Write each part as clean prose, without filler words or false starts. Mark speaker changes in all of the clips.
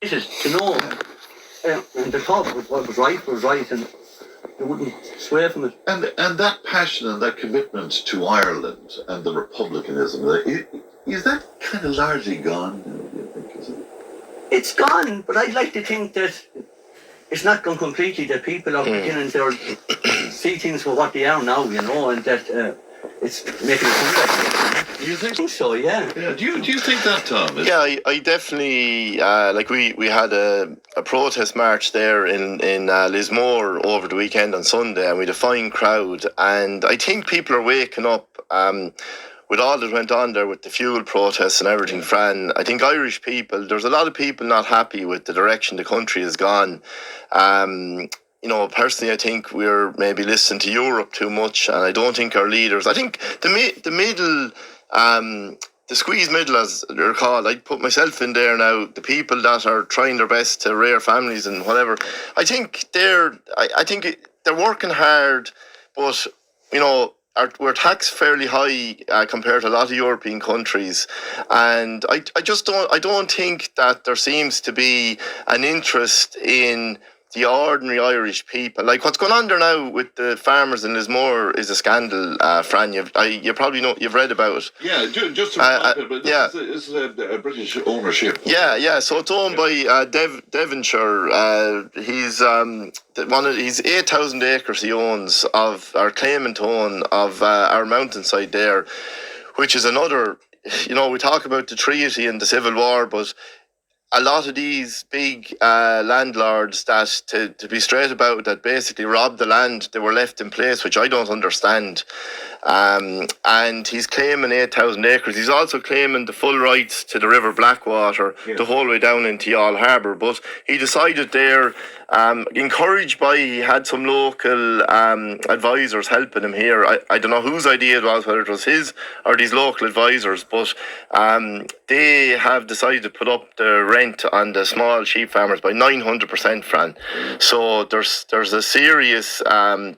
Speaker 1: This is to know, and the thought what was right, and they wouldn't sway from it.
Speaker 2: And that passion and that commitment to Ireland and the republicanism, is that kind of largely gone? Do you think, is it?
Speaker 1: It's gone, but I'd like to think that it's not gone completely. That people are beginning to see things for what they are now, and that it's making a comeback.
Speaker 2: Do you think?
Speaker 1: I think so, yeah.
Speaker 2: Yeah. Do you think that, Tom?
Speaker 3: Yeah, I definitely like we had a protest march there in Lismore over the weekend on Sunday, and we had a fine crowd, and I think people are waking up. With all that went on there with the fuel protests and everything, Fran, I think Irish people, there's a lot of people not happy with the direction the country has gone. Personally, I think we're maybe listening to Europe too much, and I don't think our leaders. I think the middle, the squeeze middle, as they're called, I'd put myself in there now. The people that are trying their best to rear families and whatever, I think they're working hard, but we're taxed fairly high compared to a lot of European countries, and I don't think that there seems to be an interest in the ordinary Irish people. Like what's going on there now with the farmers in Lismore is a scandal, Fran. You probably know, you've read about it.
Speaker 2: Yeah, just to remind people, this is a British ownership.
Speaker 3: Yeah. So it's owned by Devonshire. He's 8,000 acres he owns claiming to own of our mountainside there, which is another. We talk about the treaty and the Civil War, but a lot of these big landlords that, to be straight about, that basically robbed the land, they were left in place, which I don't understand. And he's claiming 8,000 acres. He's also claiming the full rights to the River Blackwater, the whole way down into Youghal Harbour. But he decided there, encouraged by, he had some local advisors helping him here. I don't know whose idea it was, whether it was his or these local advisors, but they have decided to put up the rent on the small sheep farmers by 900%, Fran. So there's a serious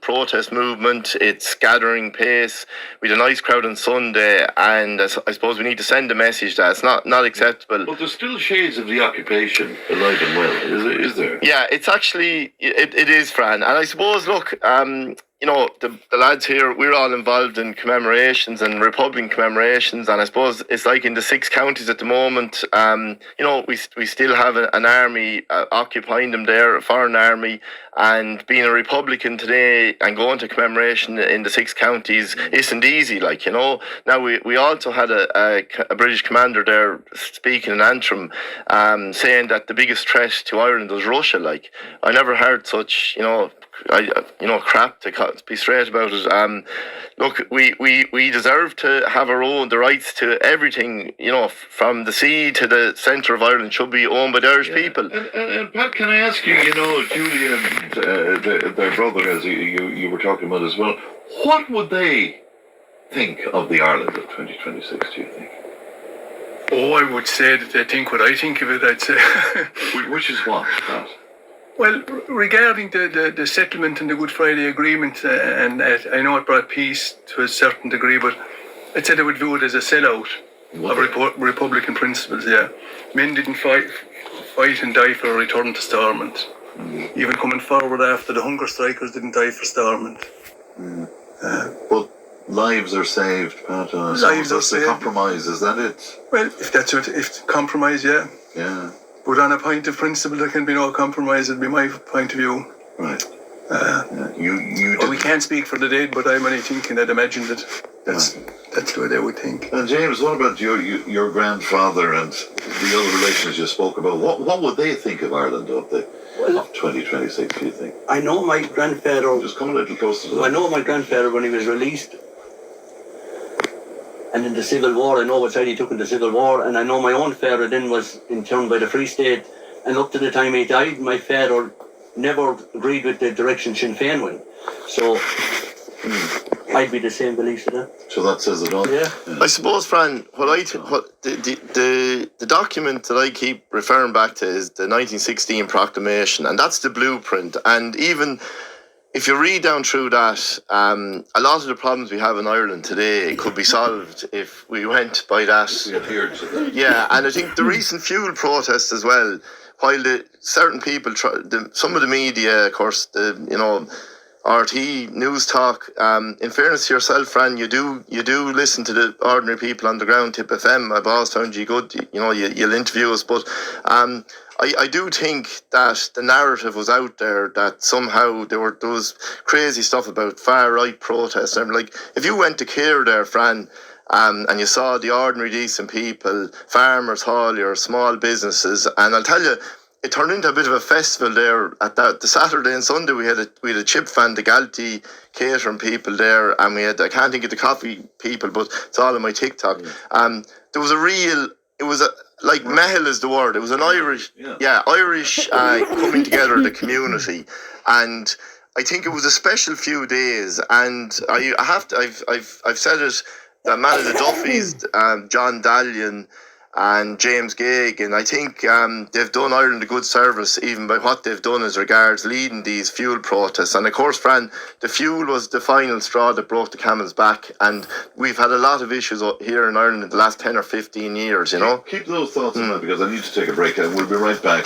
Speaker 3: protest movement. It's gathering pace. We had a nice crowd on Sunday, and I suppose we need to send a message that it's not acceptable.
Speaker 2: But there's still shades of the occupation alive and well, is there?
Speaker 3: Yeah, it's actually, it is, Fran. And I suppose, look, the lads here, we're all involved in commemorations and Republican commemorations, and I suppose it's like in the 6 counties at the moment, we still have an army occupying them there, a foreign army, and being a Republican today and going to commemoration in the 6 counties isn't easy, Now, we also had a British commander there speaking in Antrim, saying that the biggest threat to Ireland was Russia, I never heard such, crap, to be straight about it. Look, we deserve to have the rights to everything, from the sea to the centre of Ireland should be owned by the Irish people.
Speaker 2: And Pat, can I ask you, Julie and their brother, as you were talking about as well, what would they think of the Ireland of 2026, do you think?
Speaker 4: Oh, I would say that they think what I think of it, I'd say.
Speaker 2: Which is what, Pat?
Speaker 4: Well, regarding the settlement and the Good Friday Agreement, and I know it brought peace to a certain degree, but I'd say they would view it as a sellout of Republican principles, yeah. Men didn't fight and die for a return to Stormont. Even coming forward after the hunger strikers didn't die for Stormont.
Speaker 2: But lives are saved, Pat.
Speaker 4: Lives are saved.
Speaker 2: Compromise, is that it?
Speaker 4: Well, if compromise, yeah.
Speaker 2: Yeah.
Speaker 4: But on a point of principle, there can be no compromise. It'd be my point of view.
Speaker 2: Right.
Speaker 4: We can't speak for the dead, but I'm only thinking, I'd imagine that that's the way they would think.
Speaker 2: And James, what about your grandfather and the other relations you spoke about? What would they think of Ireland of 2026, do you think?
Speaker 1: I know my grandfather...
Speaker 2: Just come a little closer to that.
Speaker 1: I know my grandfather when he was released. And in the Civil War, I know what side he took in the Civil War, and I know my own father then was interned by the Free State, and up to the time he died, my father never agreed with the direction Sinn Féin went. So I'd be the same beliefs to that.
Speaker 2: So that says it all.
Speaker 1: Yeah.
Speaker 3: I suppose, Fran, the document that I keep referring back to is the 1916 proclamation, and that's the blueprint. And even if you read down through that, a lot of the problems we have in Ireland today could be solved if we went by that.
Speaker 2: We adhered to that.
Speaker 3: Yeah, and I think the recent fuel protests as well, while certain people, some of the media, of course, RT, News Talk, in fairness to yourself, Fran, you do listen to the ordinary people on the ground, Tip FM, I've always found you good, you'll interview us, but I do think that the narrative was out there that somehow there was crazy stuff about far-right protests. And like, if you went to Care there, Fran, and you saw the ordinary decent people, farmers, hauliers, small businesses, and I'll tell you, it turned into a bit of a festival there at that. The Saturday and Sunday we had a chip van, the Galty catering people there, and we had, I can't think of the coffee people, but it's all on my TikTok. There was like Mehel is the word. It was an Irish, Irish coming together the community, and I think it was a special few days. And I've said it. The man of the Duffys, John Dallion and James Gagan, I think they've done Ireland a good service even by what they've done as regards leading these fuel protests. And of course, Fran, the fuel was the final straw that broke the camel's back, and we've had a lot of issues here in Ireland in the last 10 or 15 years,
Speaker 2: Keep those thoughts in mind, because I need to take a break and we'll be right back.